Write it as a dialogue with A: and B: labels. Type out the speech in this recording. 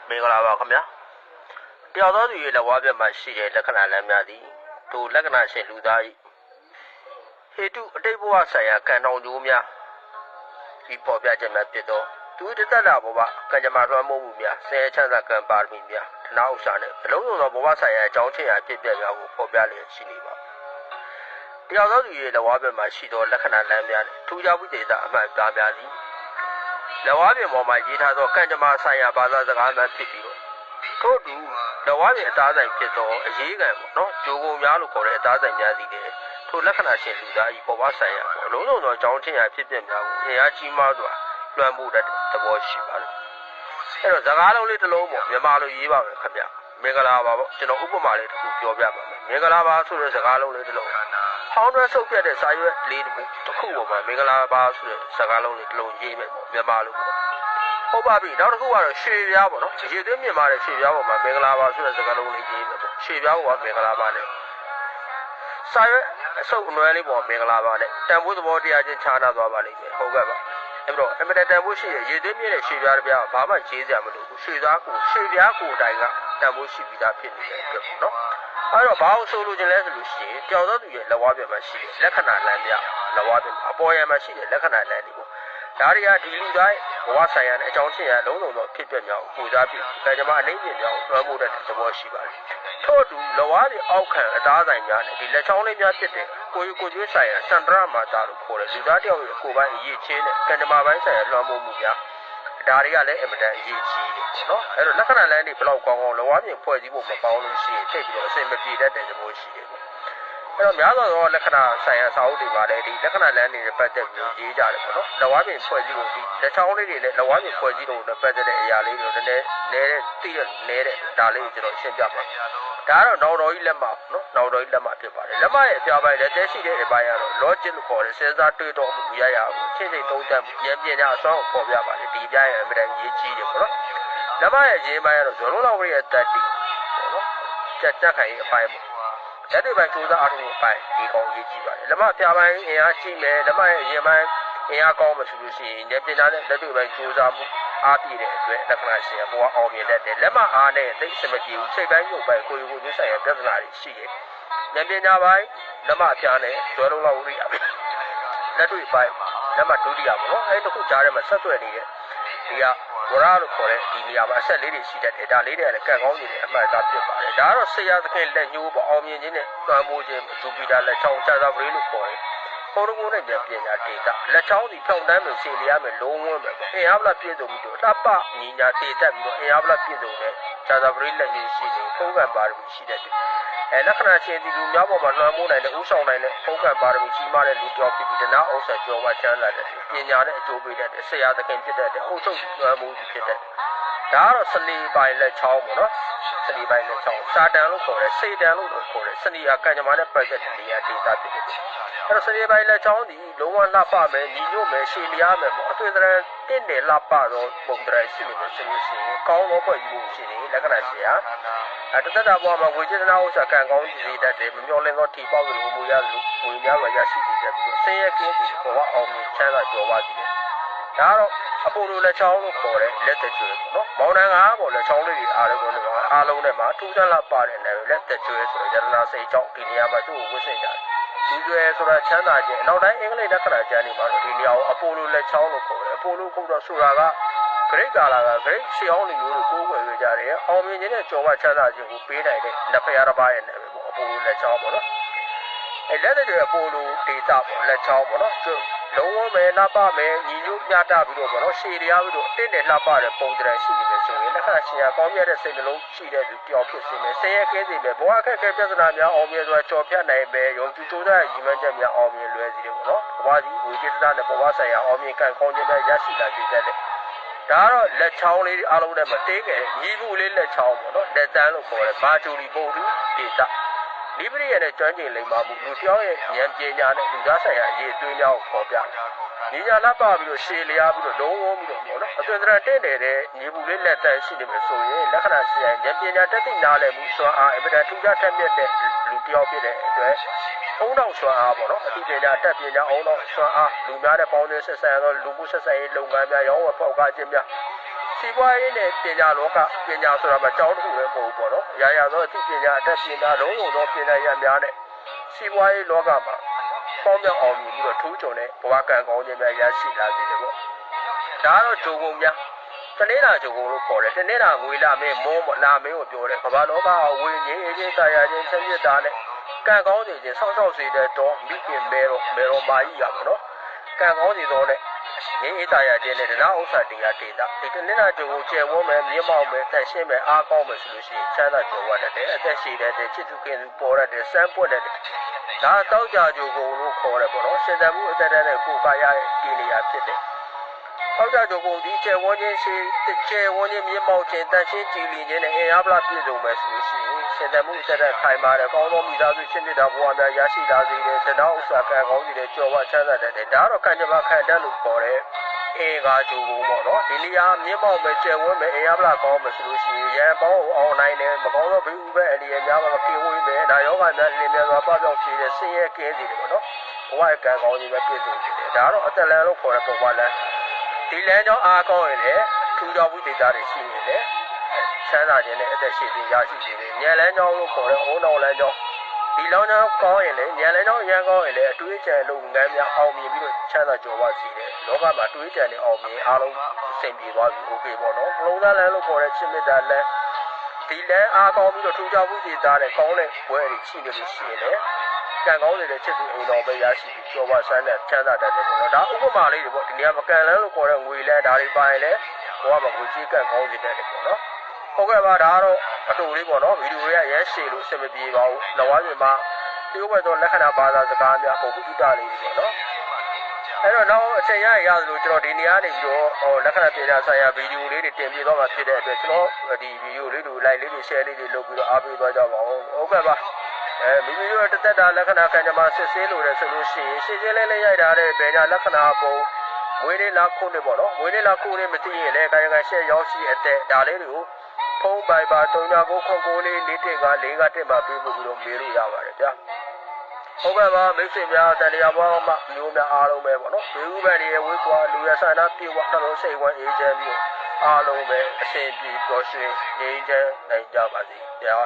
A: မင်္ဂလာပါခင်ဗျာတယောက်သောသူရဲ့လက်ဝါးပြတ်မှာရှိတဲ့လက္ခဏာလမ်းများသည်သူလက္ခဏာရှင်လူသား၏ဟေတုအတိတ်ဘဝဆိုင်ရာကံတောင်ကျိုးများဒီပေါ်ပြချက်များဖြစ်သောသူတသက်တာဘဝကံကြမ္မာလွှမ်းမိုးမှုများဆင်းရဲချမ်းသာကံပါရမီများဌာနဥစ္စာနှင့်အလုံးစုံသောဘဝဆိုင်ရာအကြောင်းချင်းရာဖြစ်ပျက်များကိုပေါ်ပြလျက်ရှိနေပါတယောက်သောသူရဲ့လက်ဝါးပြတ်မှာရှိသောလက္ခဏာလမ်းများနှင့်ထူးခြားမှုဒေသအမှန်သားများသည်လက်ဝါးပြင်ပေါ်မှာရေးထားသောကံကြမ္မာဆိုင်ရာဘာသာစကားများဖြစ်ပြီးထို့တူလက်ဝါးပြင်အသားဆိုင်ဖြစ်သောအရေးကံပေါ့နော်ဂျိုကုန်များလို့ခေါ်တဲ့အသားဆိုင်များစီတဲ့ထိုလက္ခဏာရှင်လူသား၏ပေါ်ပါဆိုင်ရာအလုံးစုံသောအကြောင်းချင်းရာဖြစ်ပျက်များကိုအင်အားကြီးမားစွာလွှမ်းမိုးတတ်တဲ့သဘောရှိပါတယ်အဲ့တော့စကားလုံးလေးတစ်လုံးပေါ့မြန်မာလိုရေးပါမယ်ခင်ဗျမင်္ဂလာပါပေါ့ကျွန်တော်ဥပမာလေးတစ်ခုပြောပြပါမယ်မင်္ဂလာပါဆိုတဲ့စကားလုံးလေးတစ်လုံးဟောင်းတွဲဆုပ်ပြတ်တဲ့စာရွက်လေးတစ်ခုပေါ်မှာမင်္ဂလာပါဆိုတဲ့စကားလုံးလေးတစ်လုံးရေးမယ်ပေါ့မြန်မာလိုပေါ့ဟုတ်ပါပြီနောက်တစ်ခုကတော့ရွှေပြားပေါ့နော်ရေသွင်းမြင်ပါတဲ့ရွှေပြားပေါ်မှာမင်္ဂလာပါဆိုတဲ့စကားလုံးလေးရေးမယ်ပေါ့ရွှေပြားပေါ်မှာမင်္ဂလာပါနဲ့စာရွက်အစုပ်အနွယ်လေးပေါ်မင်္ဂလာပါနဲ့တန်ဖိုးသဘောတရားချင်းခြားနာသွားပါလိမ့်မယ်ဟုတ်ကဲ့ပါအဲ့တော့အမတန်တန်ဖိုးရှိရဲ့ရေသွင်းမြင်တဲ့ရွှေပြားတစ်ပြားဘာမှရေးစရာမလိုဘူးရွှေပြားကိုတိုင်ကတန်ဖိုးရှိပြီးသားဖြစ်နေတဲ့အတွက်ပေါ့နော်အဲ့တော့ဘာလို့ဆိုလိုချင်လဲဆိုလို့ရှိရင်ကြောက်သောသူရဲ့လက်ဝါးပြမှာရှိတဲ့လက္ခဏာလမ်းပြလက်ဝါးပြအပေါ်ရံမှာရှိတဲ့လက္ခဏာလမ်းတွေပေါ့ဒါတွေကဒီလူတိုင်းဘဝဆိုင်ရာနဲ့အကြောင်းချင်းရာလုံးလုံးသောဖြစ်ပျက်များကိုပူဇော်ပြီးကံကြမ္မာအနှိမ့်ပြင်များကိုလွှမ်းမိုးတဲ့သဘောရှိပါတယ်ထို့အတူလက်ဝါးတွေအောက်ခံအသားဆိုင်များနဲ့ဒီလက်ချောင်းလေးများဖြစ်တဲ့ကိုယ်ကျွေးဆိုင်ရာစန္ဒရမာတာလို့ခေါ်တဲ့လူသားတယောက်ရဲ့ကိုယ်ပိုင်အရေးချင်းနဲ့ကံကြမ္မာပိုင်းဆိုင်ရာလွှမ်းမိုးမှုများဒါတွေကလည်းအင်မတန်အရေးကြီးတယ်ပေါ့နော်အဲ့တော့လက္ခဏာလမ်းတွေဘယ်လောက်ကောင်းကောင်းလက်ဝါးပြင်ဖွဲ့စည်းဖို့မပေါင်းလို့ရှိရင်ထိတ်ပြီးတော့အဆင်မပြေတတ်တဲ့သဘောရှိတယ်ပေါ့အဲ့တော့များသောလက္ခဏာဆိုင်ရာစာအုပ်တွေပါလေဒီလက္ခဏာလမ်းတွေနဲ့ပတ်သက်ပြီးရေးကြတယ်ပေါ့နော်လက်ဝါးပြင်ဖွဲ့စည်းဖို့ဒီလက်ချောင်းလေးတွေနဲ့လက်ဝါးပြင်ဖွဲ့စည်းဖို့နဲ့ပတ်သက်တဲ့အရာလေးတွေနည်းနည်းသိရနေတဲ့ဒါလေးကိုကျွန်တော်ရှင်းပြပါမယ်ဒါကတော့နောက်တော်ကြီးလက်မနော်နောက်တော်ကြီးလက်မဖြစ်ပါတယ်လက်မရဲ့အပြားပိုင်းလက်သေးရှိတဲ့အပိုင်းကတော့ logic လို့ခေါ်တဲ့စဉ်းစားတွေးတောမှုရရကိုရှင်းရှင်းသုံးသပ်ဉာဏ်ပညာအစွမ်းကိုပေါ်ပြပါတယ်ဒီပြရဲ့အမြဲတမ်းရေးကြီးတယ်ပေါ့နော်လက်မရဲ့ရေးပိုင်းကတော့ဇောလုံးတော်ရဲ့တတ်တီပေါ့နော်တက်ခိုင်အပိုင်းပေါ့လက်တွေပိုင်းစူးစမ်းအားထုတ်အပိုင်းဒီကောင်ရေးကြီးပါတယ်လက်မအပြားပိုင်းအင်အားကြီးမယ်လက်မရဲ့ရင်ပိုင်းအင်အားကောင်းမှဆိုလို့ရှိရင်ဉာဏ်ပညာနဲ့လက်တွေပိုင်းစူးစမ်းမှုအားပြည့်တဲ့အတွက်လက္ခဏာရှင်ကဘဝအောင်မြင်တတ်တယ်လက်မအားနဲ့သိစမပြေဘူးစိတ်ပိုင်းရုပ်ပိုင်းကိုယ်ကိုယ်မျိုးဆိုင်ရာပြဿနာတွေရှိတယ်ဉာဏ်ပညာပိုင်းလက်မအပြားနဲ့ဇွဲလုံးလောက်ဝိရိယလက်တွေပိုင်းလက်မဒုတိယပေါ့နော်အဲဒီတစ်ခုကြားထဲမှာဆက်သွယ်နေတဲ့ဒီကဝရလို့ခေါ်တဲ့ဒီနေရာမှာအဆက်လေးတွေရှိတတ်တယ်ဒါလေးတွေကလည်းကံကောင်းနေတဲ့အမှတ်အသားဖြစ်ပါတယ်ဒါကတော့ဆရာသခင်လက်ညှိုးပေါ့အောင်မြင်ခြင်းနဲ့သွမ်းမိုးခြင်းဂျူပီတာလက်ချောင်းကြာသာပရိလို့ခေါ်တယ်ပေါ်တော်နဲ့ဉာဏ်ပညာဒေတာလက်ချောင်းစီဖြောင်းတန်းမယ်ရှည်လျားမယ်လုံးဝန်းမယ်ပေါ့အင်အားဗလာပြည့်စုံပြီးတော့လှပညီညာတည်တတ်ပြီးတော့အင်အားဗလာပြည့်စုံတဲ့ကြာသာပရိလက်ညှိုးရှိနေဖုံးကံပါရမီရှိတတ်တယ်လက္ခဏာရှင်ဒီလူများပေါ်မှာလွှမ်းမိုးနိုင်တဲ့ဥဆောင်နိုင်တဲ့ဖုံးကံပါရမီကြီးမားတဲ့လူတစ်ယောက်ဖြစ်ပြီးတနာအောင်ဆက်ကျော်ဝချမ်းလာတဲ့ပညာနဲ့အကျိုးပေးတဲ့ဆရာသခင်ဖြစ်တဲ့အုပ်ချုပ်လွှမ်းမိုးဖြစ်တဲ့ဒါကတော့စနေပိုင်းလက်ချောင်းပေါ့နော်စနေပိုင်းလက်ချောင်းစာတန်လို့ခေါ်တယ်စေတန်လို့ခေါ်တယ်စနေဟာကံကြမ္မာနဲ့ပတ်သက်တဲ့နေရာဒေသဖြစ်တယ်အဲ့တော့စနေပိုင်းလက်ချောင်းဒီလုံးဝလှပမယ်ညီညွတ်မယ်ရှည်လျားမယ်ပေါ့အသွင်သဏ္ဍာန်တင့်တယ်လှပတော့ပုံသဏ္ဍာန်ရှိနေလို့ဆိုလို့ရှိရင်ကောင်းသောဖွဲ့ယူမှုရှိနေလက္ခဏာရှိရာတသက်တာဘဝမှာဝေကျနာဥစ္စာကံကောင်းစီတတ်တယ်မမျောလင်းသောထီပေါက်လိုမူရလူဝေများစွာရရှိတည်ပြီးတော့ဆင်းရဲကင်းပြီးဘဝအောင်မြင်ချမ်းသာကြွယ်ဝတည်တယ်ဒါကတော့အပိုလိုလက်ချောင်းလို့ခေါ်တဲ့လက်သက်ကျွဲပေါ့နော်မောင်နှံကားပေါ့လက်ချောင်းလေးတွေအားလုံးနဲ့မှာထူးဆန်းလာပါတဲ့နယ်လက်သက်ကျွဲဆိုတော့ယရနာစိတ်ကြောင့်ဒီနေရာမှာသူ့ကိုဝစ်စင်ကြတယ်ဒီကျွဲဆိုတာချမ်းသာခြင်းအနောက်တိုင်းအင်္ဂလိပ်လက္ခဏာကျမ်းတွေမှာတော့ဒီနေရာကိုအပိုလိုလက်ချောင်းလို့ခေါ်တယ်အပိုလိုခေါ်တော့ဆိုတာကဂရိတ်ကာလာကဂရိတ်ရှေးအောင်လူမျိုးကိုကိုးကွယ်ကြတယ်အောင်မြင်ခြင်းနဲ့ကြော်ဝချမ်းသာခြင်းကိုပေးနိုင်တဲ့လက်ဖျားတစ်ပါးရဲ့နယ်ပေါ့အပိုလိုလက်ချောင်းပေါ့နော်လက်သက်ကျွဲအပိုလိုဒေတာပေါ့လက်ချောင်းပေါ့နော်လုံးဝမယ်လှပမယ်ညီညွတ်ညတာပြီးတော့ပေါ့နော်ရှည်တရားပြီးတော့အတင်းနဲ့လှပတဲ့ပုံစံရှိနေတယ်ဆိုရင်လက္ခဏာရှင်ရကောင်းမြတ်တဲ့စိတ်နှလုံးရှိတဲ့သူတယောက်ဖြစ်စေမယ်ဆင်းရဲကင်းစေမယ်ဘဝအခက်အခဲပြဿနာများအောင်မြင်စွာကြော်ဖြတ်နိုင်မယ်ယုံကြည်တိုးတဲ့ရည်မှန်းချက်များအောင်မြင်လွယ်စေတယ်ပေါ့နော်ဘဝကြီးဝိကိစ္စနဲ့ဘဝဆိုင်ရာအောင်မြင်ကံကောင်းခြင်းများရရှိလာစေတတ်တယ်ဒါကတော့လက်ချောင်းလေးအားလုံးနဲ့မတင်းခဲ့ညီမှုလေးလက်ချောင်းပေါ့နော်လက်တန်းလို့ခေါ်တယ်ဘာဂျူလီပုံတူဒေတာလိပရိယနဲ့ကျွမ်းကျင်လိမ္မာမှုလူတယောက်ရဲ့ဉာဏ်ပညာနဲ့လူသားဆိုင်ရာအရေးအသွေးများကိုပေါ်ပြညီညာလှပပြီးတော့ရှည်လျားပြီးတော့လုံးဝပြီးတော့ပေါ့နော်အသွင်သဏ္ဍာန်တင့်တယ်တဲ့ညီဘူးလေးလက်တန်းရှိနေမယ်ဆိုရင်လက္ခဏာရှိရင်ဉာဏ်ပညာတက်သိနားလည်မှုစွမ်းအားအမြဲတမ်းထူးခြားတက်မြတ်တဲ့လူတယောက်ဖြစ်တဲ့အတွက်အုံနောက်စွမ်းအားပေါ့နော်အသိပညာတက်ပညာအုံနောက်စွမ်းအားလူများတဲ့ပေါင်းသင်းဆက်ဆံသောလူမှုဆက်ဆံရေးလုပ်ငန်းများရောင်းဝယ်ဖောက်ကားခြင်းများစ စီးပွားရေးနဲ့ပညာလောကပညာဆိုတာမှကြောင်းတစ်ခုပဲမဟုတ်ဘူးပေါ့နော်ရာရာသောအသိပညာအတတ်ပညာလုံးလုံးသောပညာရများနဲ့စီးပွားရေးလောကမှာပေါင်းမြောက်အောင်မြင်ပြီးတော့ထူးချွန်တဲ့ဘဝကံကောင်းခြင်းများရရှိလာစေတယ်ပေါ့ဒါကတော့ဂျုံကုန်များတနေ့တာဂျုံကုန်လို့ခေါ်တယ်တနေ့တာငွေလာမင်းမုံလာမင်းကိုပြောတယ်ကမ္ဘာလောကဝေငြိမ်းအေးခြင်းတရားခြင်းချမ်းမြေ့တာနဲ့ကံကောင်းစေခြင်းဆောက်ရှောက်စေတဲ့တော့မိခင်မဲတော်မာကြီးရပါတော့ကံကောင်းစေတော့နဲ့ငြိမ်းအေးတရားခြင်းနဲ့တရားဥစ္စာတရားဒေတာဒီတနေ့တာဂျုံကုန်ကျယ်ဝန်းမယ်မြင့်မောက်မယ်တန်ရှင်းမယ်အားကောင်းမယ်ဆိုလို့ရှိရင်ချမ်းသာကြွယ်ဝတဲ့အသက်ရှိတဲ့ချစ်သူခင်ပေါ်တဲ့စမ်းပွက်တဲ့ဒါတောက်ကြဂျုံကုန်လို့ခေါ်တယ်ပေါ့နော်ရှင်သန်မှုအသက်တဲ့ကိုယ်ကာယရဲ့ဒီနေရာဖြစ်တယ်အောက်ကြကြကုန်ဒီကျယ်ဝန်းခြင်းရှိကျယ်ဝန်းခြင်းမြင့်မောက်ခြင်းတန်ရှင်းကြည်လင်ခြင်းနဲ့အင်အားပလာပြည့်စုံမယ်ဆိုလို့ရှိရင်ရှင်သန်မှုသက်သက်ခိုင်မာတဲ့ကောင်းသောမိသားစုချင်းမြတ်တာဘဝများရရှိလာစေတဲ့တရားဥစ္စာကံကောင်းတဲ့ကြော်ဝချမ်းသာတဲ့ဒါကတော့ကံကြမ္မာခံတတ်လို့ခေါ်တဲ့အင်္ဂါကြိုးကုန်ပေါ့နော်ဒီနေရာမြင့်မောက်မယ်ကျယ်ဝန်းမယ်အင်အားပလာကောင်းမယ်ဆိုလို့ရှိရင်ရန်ပေါင်းအောင်နိုင်တယ်မကောင်းသောဘေးဥပ္ပအန္တရာယ်များမှာကင်းဝေးမယ်ဒါယောဂများလင်းများစွာပပျောက်စေတဲ့ဆင်းရဲကင်းစေတယ်ပေါ့နော်ဘဝကံကောင်းခြင်းပဲပြည့်စုံစေတယ်ဒါကတော့အသက်လန်းလို့ခေါ်တဲ့ပုံမှန်လန်းဒီလမ်းကြောင်းအားကောင်းရင်လည်းထူကြောင်မှုဒေတာတွေရှိနေတယ်ချမ်းသာခြင်းနဲ့အသက်ရှိခြင်းရရှိစေတယ်ဉာဏ်လမ်းကြောင်းလို့ခေါ်တဲ့ဟိုးတော်လမ်းကြောင်းဒီလမ်းကြောင်းကောင်းရင်လည်းဉာဏ်လမ်းကြောင်းရန်ကောင်းရင်လည်းအတွေးကြံလုပ်ငန်းများအောင်မြင်ပြီးတော့ချမ်းသာကြွယ်ဝစေတယ်လောကမှာတွေးကြံနေအောင်မြင်အားလုံးအဆင်ပြေသွားပြီโอเคပေါ့နော်လုံးသားလမ်းလို့ခေါ်တဲ့ချစ်မြတ်တာလမ်းဒီလမ်းအားကောင်းပြီးတော့ထူကြောင်မှုဒေတာနဲ့ကောင်းတဲ့ဘွဲတွေရှိနေလို့ရှိရင်လည်းကံကောင်းတဲ့ချစ်သူအိမ်တော်ပဲရရှိပြီးကြော်ဝဆန်းတဲ့ချမ်းသာတတ်တယ်ပေါ့နော်ဒါဥပမာလေးတွေပေါ့ဒီနေရာမကံလန်းလို့ခေါ်တဲ့ငွေလန်းဒါတွေပါရင်လည်းဘဝမှာငွေကြီးကံကောင်းစေတယ်ပေါ့နော်ဟုတ်ကဲ့ပါဒါကတော့အတူလေးပေါ့နော်ဗီဒီယိုရဲ့ရဲရှည်လို့အဆင်မပြေပါဘူး။နောက်ဝါးပြင်မှာဒီဥပဒေလက္ခဏာဘာသာစကားများပုံပုဒ်တာလေးပေါ့နော်။အဲ့တော့နောက်အချိန်ရရသလိုကျွန်တော်ဒီနေရာနေပြီးတော့လက္ခဏာပညာဆိုင်ရာဗီဒီယိုလေးတွေတင်ပြသွားမှာဖြစ်တဲ့အတွက်ကျွန်တော်ဒီဗီဒီယိုလေးတွေ like လေးတွေ share လေးတွေလုပ်ပြီးတော့အားပေးသွားကြပါဦး။ဟုတ်ကဲ့ပါမိမိတို့တသက်တာလက္ခဏာကံကြမ္မာစစ်ဆေးလို့ရဆိုလို့ရှိရင်ရှင်းရှင်းလင်းလင်းရိုက်ထားတဲ့ဗေဒလက္ခဏာပုံမွေးလေးလားခုနှစ်ပေါ့နော်မွေးလေးလားခုနှစ်မသိရင်လည်းကာယကံရှက်ရောက်ရှိအတဲ့ဒါလေးတွေကိုဖုံးပိုင်ပါ3994လေး415 4မှာပြီးမှုပြီးတော့မေးလို့ရပါတယ်ဗျာဟုတ်ကဲ့ပါမိတ်ဆွေများတန်တရားဘောမှာမျိုးများအားလုံးပဲပေါ့နော်ဒီဥပ္ပန်တွေဝေးကွာလူရဆန္ဒပြေဝနှလုံးစိတ်ဝမ်းအေးချမ်းပြီးအားလုံးပဲအစဉ်ပြေပျော်ရွှင်ငြိမ်းချမ်းနိုင်ကြပါစေဗျာ